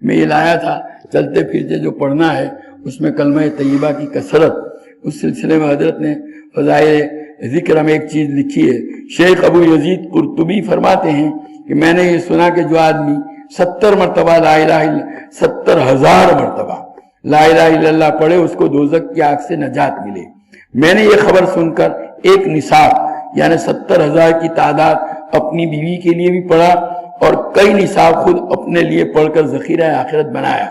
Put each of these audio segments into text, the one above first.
میں یہ لایا تھا چلتے پھرتے جو پڑھنا ہے اس میں کلمہ طیبہ کی کثرت. اس سلسلے میں حضرت نے فضائل ذکر میں ایک چیز لکھی ہے. شیخ ابو یزید قرطبی فرماتے ہیں کہ میں نے یہ سنا کہ جو آدمی 70 مرتبہ لا الہ الا 70,000 مرتبہ لا الہ الا اللہ پڑھے اس کو دوزخ کی آگ سے نجات ملے. میں نے یہ خبر سن کر ایک نصاب یعنی 70,000 کی تعداد اپنی بیوی کے لیے بھی پڑھا اور کئی نصاب خود اپنے لیے پڑھ کر ذخیرہ آخرت بنایا.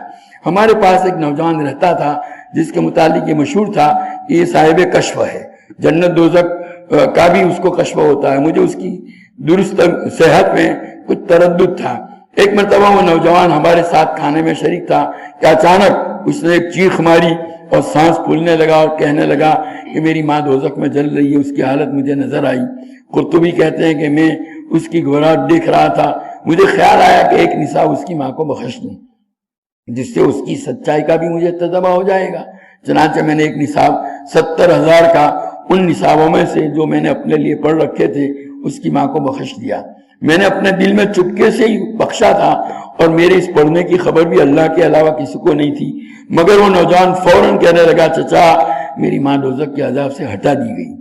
ہمارے پاس ایک نوجوان رہتا تھا جس کے متعلق یہ مشہور تھا کہ یہ صاحب کشف ہے, جنت دوزخ کا بھی اس کو کشف ہوتا ہے. مجھے اس کی درست صحت میں کچھ تردد تھا. ایک مرتبہ وہ نوجوان ہمارے ساتھ کھانے میں شریک تھا کہ اچانک اس نے ایک چیخ ماری اور سانس پھولنے لگا اور کہنے لگا کہ میری ماں دوزخ میں جل رہی ہے. اس کی حالت مجھے نظر آئی. قرطبی کہتے ہیں کہ میں اس کی گھبراہٹ دیکھ رہا تھا. مجھے خیال آیا کہ ایک نصاب اس کی ماں کو بخش دوں جس سے اس کی سچائی کا بھی مجھے تجربہ ہو جائے گا. چنانچہ میں نے ایک نصاب 70,000 کا ان نصابوں میں سے جو میں نے اپنے لیے پڑھ رکھے تھے اس کی ماں کو بخش دیا. میں نے اپنے دل میں چپکے سے ہی بخشا تھا اور میرے اس پڑھنے کی خبر بھی اللہ کے علاوہ کسی کو نہیں تھی. مگر وہ نوجوان فوراً کہنے لگا چچا میری ماں دوزخ کے عذاب سے ہٹا دی گئی.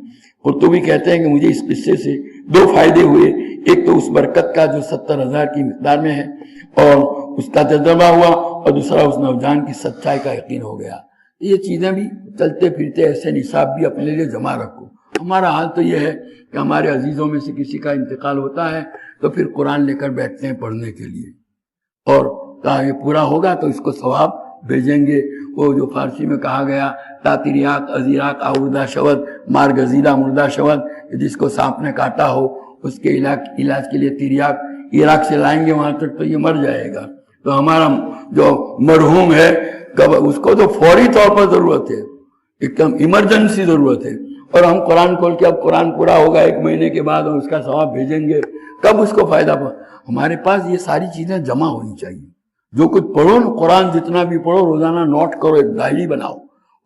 قرطبی کہتے ہیں کہ مجھے اس قصے سے 2 فائدے ہوئے. ایک تو اس برکت کا جو 70,000 کی مقدار میں ہے اور اس کا تجربہ ہوا, اور دوسرا اس نوجوان کی سچائی کا یقین ہو گیا. یہ چیزیں بھی چلتے پھرتے ایسے نصاب بھی اپنے لیے جمع رکھو. ہمارا حال تو یہ ہے کہ ہمارے عزیزوں میں سے کسی کا انتقال ہوتا ہے تو پھر قرآن لے کر بیٹھتے ہیں پڑھنے کے لیے, اور کہا یہ پورا ہوگا تو اس کو ثواب بھیجیں گے. وہ جو فارسی میں کہا گیا تا تریاق ازیراق آوردہ شود مار گزیدہ مردہ شود, جس کو سانپ نے کاٹا ہو اس کے علاج کے لیے تریاق عراق سے لائیں گے وہاں تک تو یہ مر جائے گا. تو ہمارا جو مرحوم ہے اس کو تو فوری طور پر ضرورت ہے, ایک دم ایمرجنسی ضرورت ہے, اور ہم قرآن کھول کے اب قرآن پورا ہوگا 1 مہینے کے بعد اور اس کا ثواب بھیجیں گے, کب اس کو فائدہ ہمارے پاس یہ ساری چیزیں جمع ہونی چاہیے. جو کچھ پڑھو قرآن جتنا بھی پڑھو روزانہ نوٹ کرو, ایک ڈائری بناؤ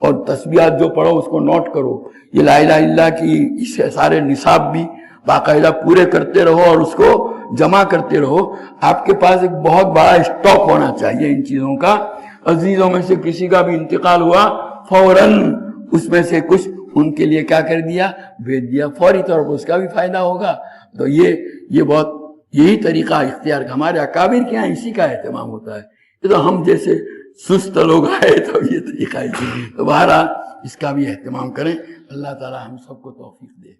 اور تسبیحات جو پڑھو اس کو نوٹ کرو. یہ لا الہ الا اللہ کی اس سارے نصاب بھی باقاعدہ پورے کرتے رہو اور اس کو جمع کرتے رہو. آپ کے پاس ایک بہت بڑا اسٹاک ہونا چاہیے ان چیزوں کا. عزیزوں میں سے کسی کا بھی انتقال ہوا فوراً اس میں سے کچھ ان کے لیے کیا کر دیا, بھیج دیا, فوری طور پر اس کا بھی فائدہ ہوگا. تو یہ بہت یہی طریقہ اختیار کا ہمارے اکابر کے یہاں اسی کا اہتمام ہوتا ہے. یہ تو ہم جیسے سست لوگ آئے تو یہ طریقہ ہی. تو بہرحال اس کا بھی اہتمام کریں. اللہ تعالی ہم سب کو توفیق دے.